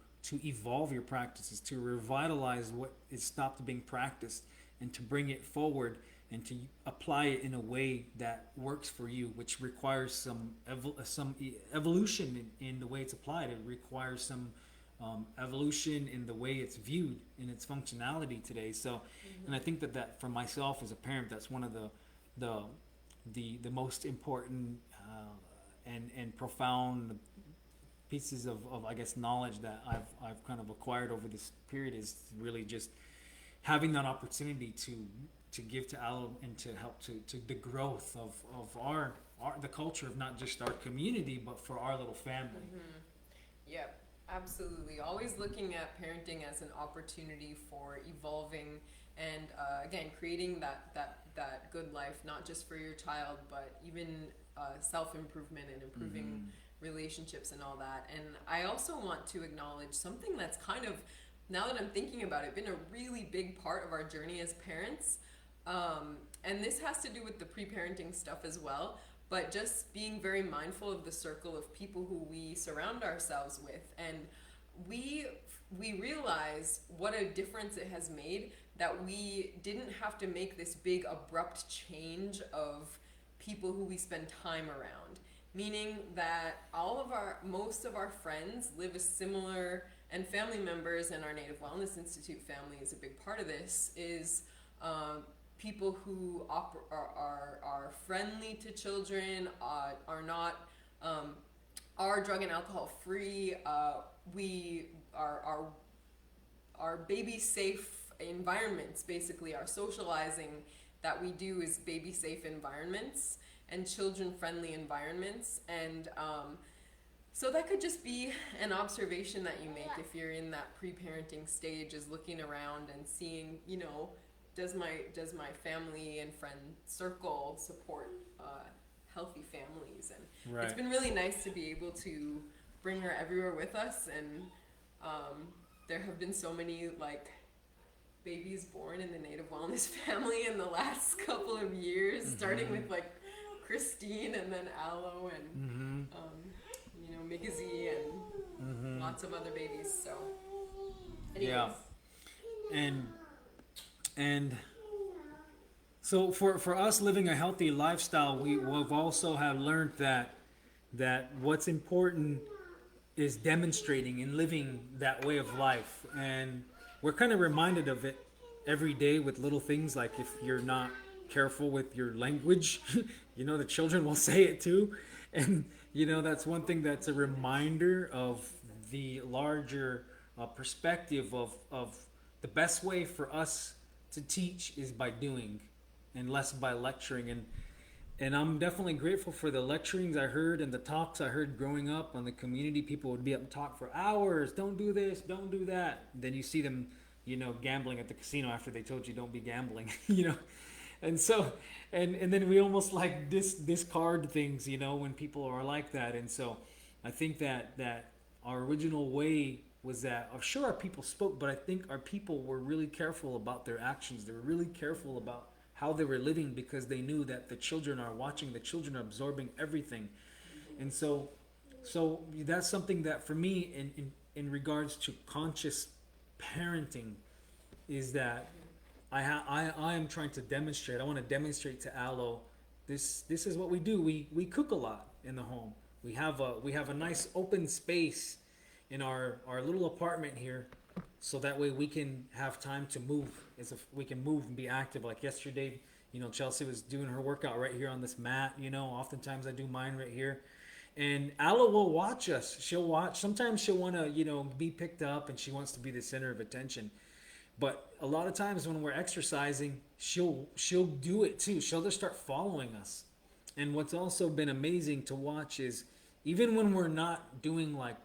evolve your practices, to revitalize what is stopped being practiced, and to bring it forward and to apply it in a way that works for you, which requires some evolution in the way it's applied. It requires some evolution in the way it's viewed in its functionality today. So, and I think that for myself as a parent, that's one of the most important and profound pieces of I guess knowledge that I've kind of acquired over this period, is really just having that opportunity to give to Aloe and to help to the growth of our the culture of not just our community but for our little family. Yep, absolutely. Always looking at parenting as an opportunity for evolving and again creating that good life, not just for your child but even self-improvement and improving relationships and all that. And I also want to acknowledge something that's kind of, now that I'm thinking about it, been a really big part of our journey as parents. And this has to do with the pre-parenting stuff as well, but just being very mindful of the circle of people who we surround ourselves with. And we realize what a difference it has made that we didn't have to make this big abrupt change of people who we spend time around. Meaning that most of our friends live a similar, and family members, and our Native Wellness Institute family is a big part of this, is people who are friendly to children, are not, are drug and alcohol free. We are baby safe environments, basically. Our socializing that we do is baby safe environments and children friendly environments. And so that could just be an observation that you make if you're in that pre-parenting stage, is looking around and seeing, you know, does my family and friend circle support healthy families? And Right. It's been really nice to be able to bring her everywhere with us. And there have been so many like babies born in the Native Wellness family in the last couple of years, starting with like Christine and then Aloe and you know, Migazy and lots of other babies. So anyways. Yeah. And so for us living a healthy lifestyle, we've also have learned that what's important is demonstrating and living that way of life. And we're kind of reminded of it every day with little things like, if you're not careful with your language, you know, the children will say it too. And, you know, that's one thing that's a reminder of the larger perspective of the best way for us to teach is by doing and less by lecturing. And I'm definitely grateful for the lecturings I heard and the talks I heard growing up on the community. People would be up and talk for hours. Don't do this, don't do that. Then you see them, you know, gambling at the casino after they told you don't be gambling, you know. And so, and then we almost like discard things, you know, when people are like that. And so I think that our original way was that, sure, our people spoke, but I think our people were really careful about their actions. They were really careful about how they were living, because they knew that the children are watching, the children are absorbing everything. And so that's something that for me in regards to conscious parenting is that I am trying to demonstrate. I want to demonstrate to Aloe, this is what we do. We cook a lot in the home. We have a nice open space in our little apartment here, so that way we can have time to move. We can move and be active. Like yesterday, you know, Chelsey was doing her workout right here on this mat. You know, oftentimes I do mine right here. And Aloe will watch us. She'll watch. Sometimes she'll want to, you know, be picked up, and she wants to be the center of attention. But a lot of times when we're exercising, she'll do it too. She'll just start following us. And what's also been amazing to watch is, even when we're not doing like,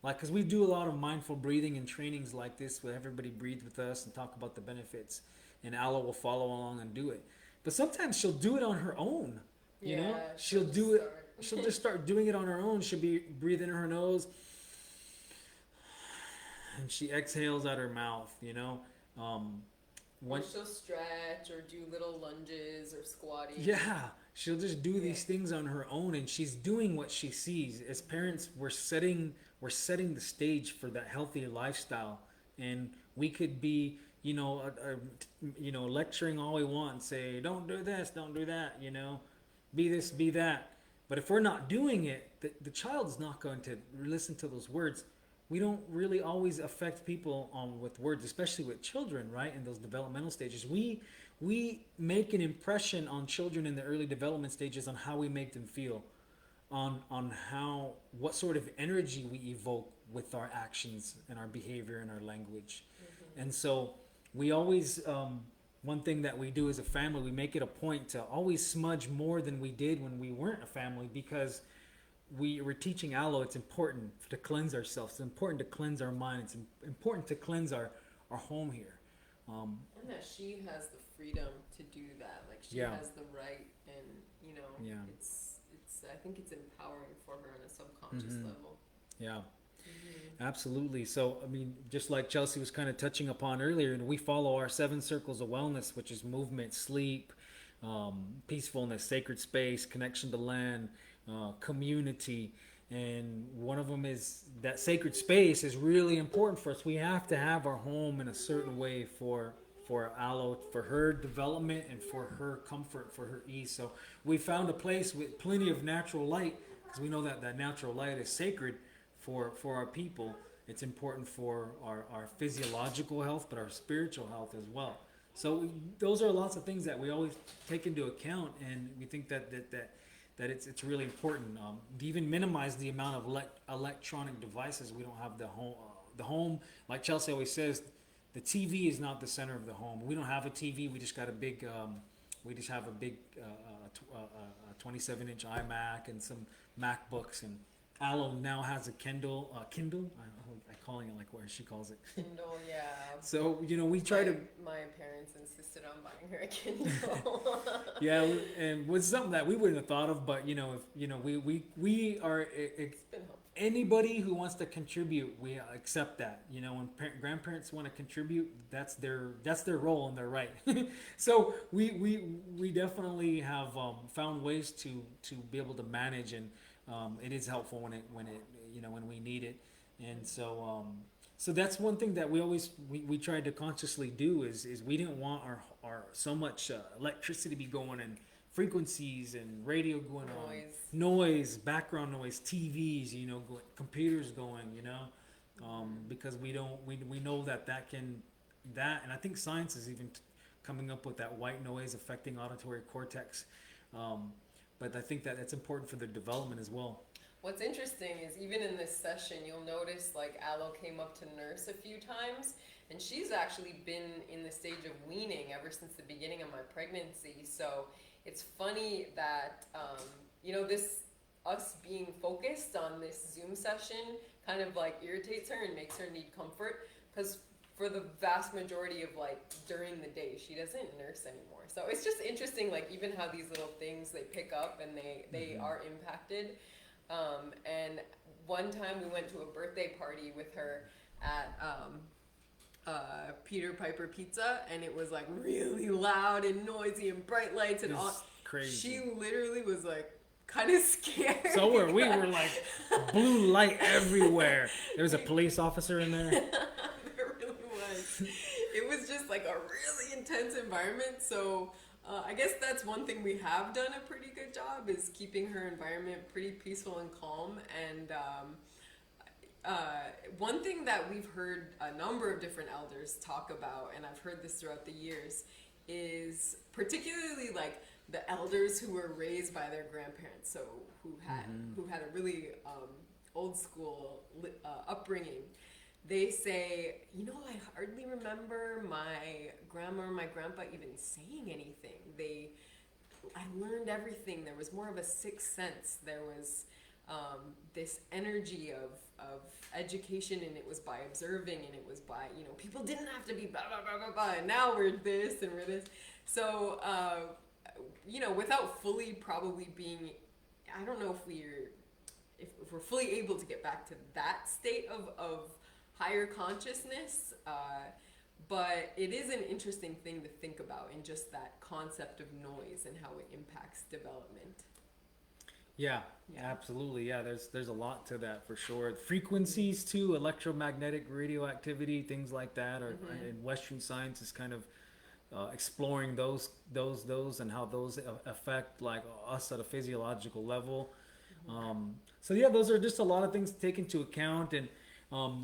because we do a lot of mindful breathing and trainings like this, where everybody breathes with us and talk about the benefits, and Aloe will follow along and do it. But sometimes she'll do it on her own. You know, she'll do it. She'll just start doing it on her own. She'll be breathing in her nose, and she exhales out her mouth. You know, or she'll stretch or do little lunges or squatting. Yeah, she'll just do these things on her own, and she's doing what she sees. As parents, we're setting the stage for that healthy lifestyle, and we could be, lecturing all we want and say, don't do this, don't do that, be this, be that. But if we're not doing it, the child's not going to listen to those words. We don't really always affect people with words, especially with children, right? In those developmental stages, we make an impression on children in the early development stages on how we make them feel, on how what sort of energy we evoke with our actions and our behavior and our language. And so we always one thing that we do as a family, we make it a point to always smudge more than we did when we weren't a family, because we're teaching Aloe it's important to cleanse ourselves. It's important to cleanse our mind. It's important to cleanse our home here. And that she has the freedom to do that. Like she has the right, and it's I think it's empowering for her on a subconscious level. Yeah. Absolutely. So, I mean, just like Chelsey was kind of touching upon earlier, we follow our 7 circles of wellness, which is movement, sleep, peacefulness, sacred space, connection to land, community. And one of them is that sacred space is really important for us. We have to have our home in a certain way for Aloe, for her development and for her comfort, for her ease. So we found a place with plenty of natural light, because we know that natural light is sacred for our people. It's important for our physiological health, but our spiritual health as well. So those are lots of things that we always take into account, and we think that it's really important to even minimize the amount of electronic devices. We don't have the home, like Chelsey always says, the TV is not the center of the home. We don't have a TV. We just got a big 27-inch iMac and some MacBooks, and Aloe now has a Kindle. I'm calling it like what she calls it. Kindle, yeah. So we try to. My parents insisted on buying her a Kindle. Yeah, and was something that we wouldn't have thought of, but we are. It's been helpful. Anybody who wants to contribute, we accept that. When grandparents want to contribute, that's their role, and they're right. So we definitely have found ways to be able to manage, and it is helpful when we need it. And so that's one thing that we tried to consciously do is we didn't want our so much electricity to be going, and frequencies and radio going noise, background noise, TVs, computers going, because we know that can, and I think science is even coming up with that white noise affecting auditory cortex. But I think that it's important for their development as well. What's interesting is even in this session, you'll notice like Aloe came up to nurse a few times, and she's actually been in the stage of weaning ever since the beginning of my pregnancy. So it's funny that, us being focused on this Zoom session kind of like irritates her and makes her need comfort, because for the vast majority of like during the day, she doesn't nurse anymore. So it's just interesting, like even how these little things they pick up and they are impacted. And one time we went to a birthday party with her at Peter Piper Pizza, and it was like really loud and noisy and bright lights and all. Crazy. She literally was like kind of scared. So were we. Were like blue light everywhere. There was a police officer in there. There really was. It was just like a really intense environment. So I guess that's one thing we have done a pretty good job, is keeping her environment pretty peaceful and calm. And one thing that we've heard a number of different elders talk about, and I've heard this throughout the years, is particularly like the elders who were raised by their grandparents, so who had a really old school upbringing. They say, I hardly remember my grandma or my grandpa even saying anything. I learned everything. There was more of a sixth sense. There was this energy of education, and it was by observing, and it was by, people didn't have to be blah, blah, blah, blah, blah, and now we're this and we're this. So, without fully probably being, I don't know if we're fully able to get back to that state of higher consciousness, But it is an interesting thing to think about in just that concept of noise and how it impacts development. Yeah, Yeah. absolutely. Yeah, there's a lot to that for sure. Frequencies too, electromagnetic radioactivity, things like that, or in Western science is kind of exploring those and how those affect like us at a physiological level. So yeah, those are just a lot of things to take into account. And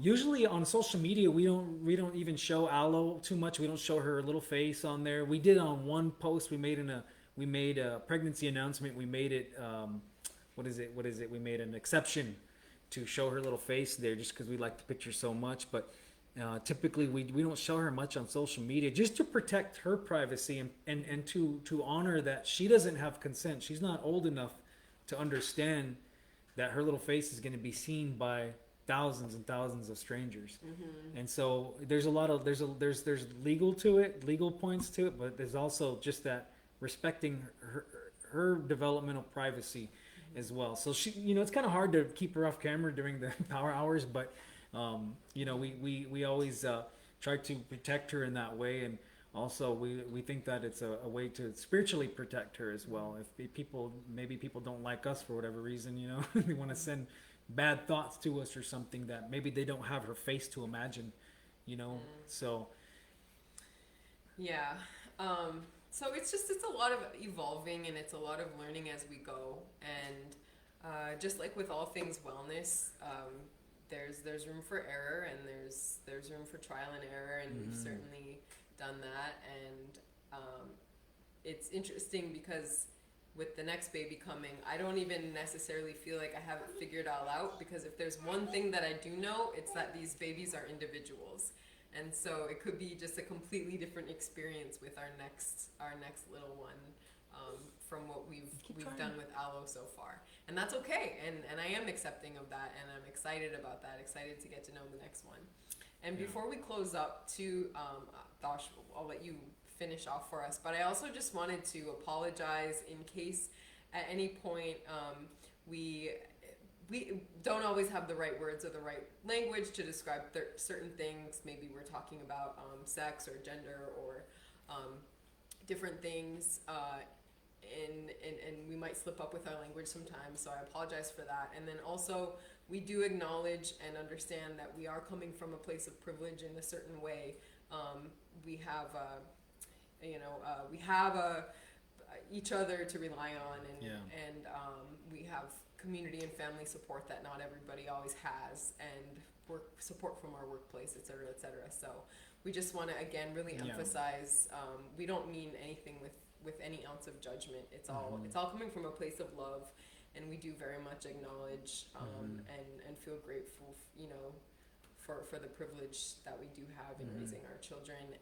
usually on social media, we don't even show Aloe too much. We don't show her little face on there. We did on one post. We made a pregnancy announcement. We made it. What is it? We made an exception to show her little face there just because we like the picture so much. But typically we don't show her much on social media just to protect her privacy and to honor that she doesn't have consent. She's not old enough to understand that her little face is going to be seen by thousands and thousands of strangers. And so there's a lot of there's legal points to it, but there's also just that respecting her developmental privacy as well. So she, it's kind of hard to keep her off camera during the power hours, but we always try to protect her in that way. And also we think that it's a way to spiritually protect her as well. If maybe people don't like us for whatever reason, they want to send bad thoughts to us or something, that maybe they don't have her face to imagine, so Yeah. So it's a lot of evolving, and it's a lot of learning as we go. And just like with all things wellness, there's room for error, and there's room for trial and error, and we've certainly done that. And it's interesting because with the next baby coming, I don't even necessarily feel like I have it figured all out, because if there's one thing that I do know, it's that these babies are individuals. And so it could be just a completely different experience with our next little one, from what we've done with Aloe so far. And that's okay, and I am accepting of that, and I'm excited about that, excited to get to know the next one. And before we close up to Thosh, I'll let you finish off for us, but I also just wanted to apologize in case at any point we don't always have the right words or the right language to describe certain things. Maybe we're talking about sex or gender or different things, and we might slip up with our language sometimes, so I apologize for that. And then also, we do acknowledge and understand that we are coming from a place of privilege in a certain way. We have each other to rely on, and we have community and family support that not everybody always has, and work support from our workplace, et cetera, et cetera. So we just want to again really emphasize, we don't mean anything with any ounce of judgment. It's all coming from a place of love, and we do very much acknowledge and feel grateful, for the privilege that we do have in raising our children,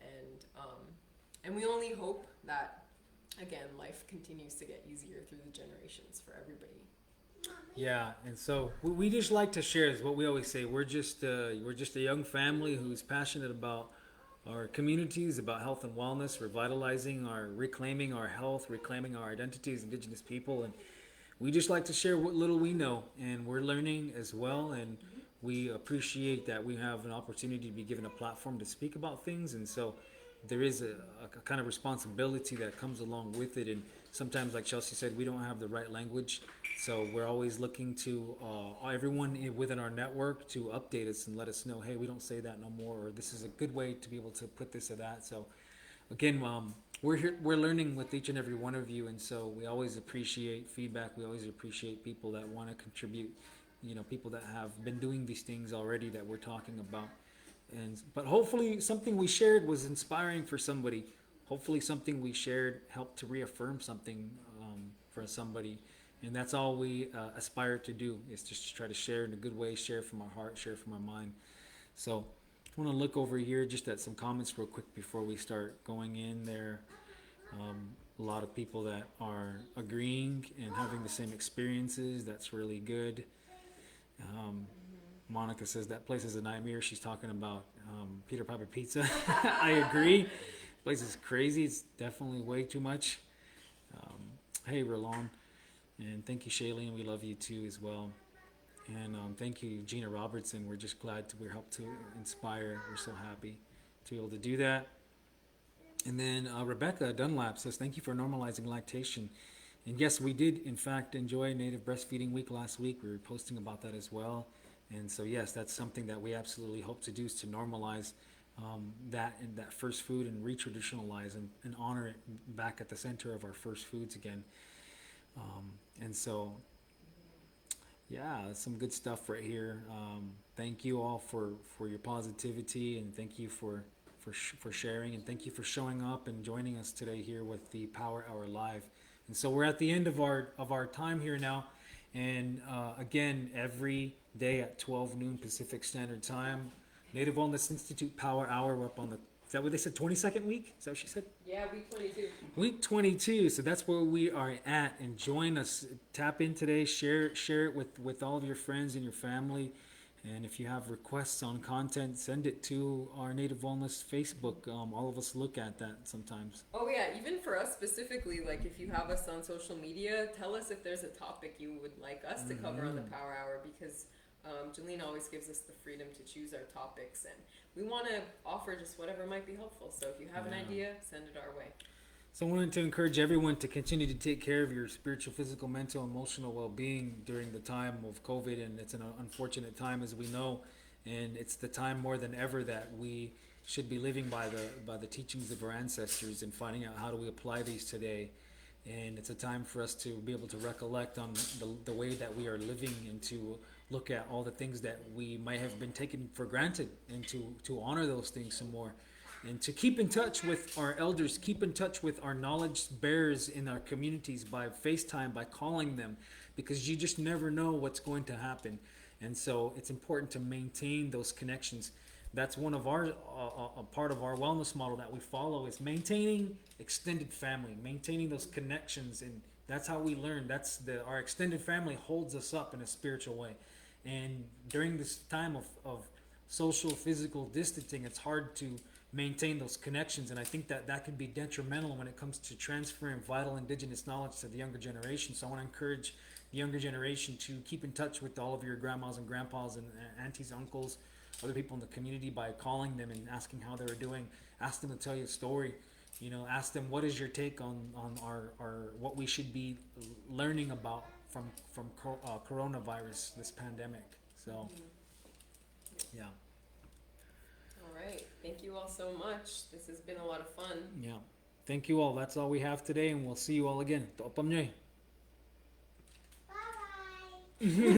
and we only hope that, again, life continues to get easier through the generations for everybody. Yeah, and so we just like to share is what we always say. We're just a young family who's passionate about our communities, about health and wellness, reclaiming our health, reclaiming our identity as Indigenous people, and we just like to share what little we know, and we're learning as well, and we appreciate that we have an opportunity to be given a platform to speak about things, and so there is a kind of responsibility that comes along with it. And sometimes, like Chelsey said, we don't have the right language, so we're always looking to everyone within our network to update us and let us know, hey, we don't say that no more, or this is a good way to be able to put this or that. So again, we're here, we're learning with each and every one of you, and so we always appreciate feedback. We always appreciate people that want to contribute, people that have been doing these things already that we're talking about. But hopefully something we shared was inspiring for somebody. Hopefully something we shared helped to reaffirm something for somebody. And that's all we aspire to do, is just to try to share in a good way, share from our heart, share from our mind. So I want to look over here just at some comments real quick before we start going in there. A lot of people that are agreeing and having the same experiences. That's really good. Monica says that place is a nightmare. She's talking about Peter Piper Pizza. I agree. Place is crazy. It's definitely way too much. Hey, Roland. And thank you, Shailene. We love you too as well. And thank you, Gina Robertson. We're just glad we helped to inspire. We're so happy to be able to do that. And then Rebecca Dunlap says, thank you for normalizing lactation. And yes, we did, in fact, enjoy Native Breastfeeding Week last week. We were posting about that as well. And so, yes, that's something that we absolutely hope to do, is to normalize that and that first food and re-traditionalize and honor it back at the center of our first foods again. And so, yeah, some good stuff right here. Thank you all for your positivity, and thank you for sharing, and thank you for showing up and joining us today here with the Power Hour Live. And so we're at the end of our time here now, and again, every day at 12 noon Pacific Standard Time, Native Wellness Institute Power Hour. We're up on the, is that what they said, 22nd week? Is that what she said? Yeah, week 22. Week 22. So that's where we are at, and join us. Tap in today. Share it with all of your friends and your family. And if you have requests on content, send it to our Native Wellness Facebook. All of us look at that sometimes. Oh yeah, even for us specifically, like if you have us on social media, tell us if there's a topic you would like us to cover on the Power Hour, because Jolene always gives us the freedom to choose our topics, and we want to offer just whatever might be helpful. So if you have an idea, send it our way. So I wanted to encourage everyone to continue to take care of your spiritual, physical, mental, emotional well-being during the time of COVID. And it's an unfortunate time, as we know, and it's the time more than ever that we should be living by the teachings of our ancestors and finding out how do we apply these today. And it's a time for us to be able to recollect on the way that we are living, and to look at all the things that we might have been taken for granted, and to honor those things some more. And to keep in touch with our elders, keep in touch with our knowledge bearers in our communities by FaceTime, by calling them, because you just never know what's going to happen. And so it's important to maintain those connections. That's one of our, a part of our wellness model that we follow, is maintaining extended family, maintaining those connections. And that's how we learn. Our extended family holds us up in a spiritual way. And during this time of social, physical distancing, it's hard to maintain those connections, and I think that can be detrimental when it comes to transferring vital Indigenous knowledge to the younger generation. So I want to encourage the younger generation to keep in touch with all of your grandmas and grandpas and aunties, uncles, other people in the community, by calling them and asking how they're doing. Ask them to tell you a story. Ask them, what is your take on our what we should be learning about from coronavirus, this pandemic. So yeah. All right. Thank you all so much. This has been a lot of fun. Yeah. Thank you all. That's all we have today, and we'll see you all again. Bye-bye.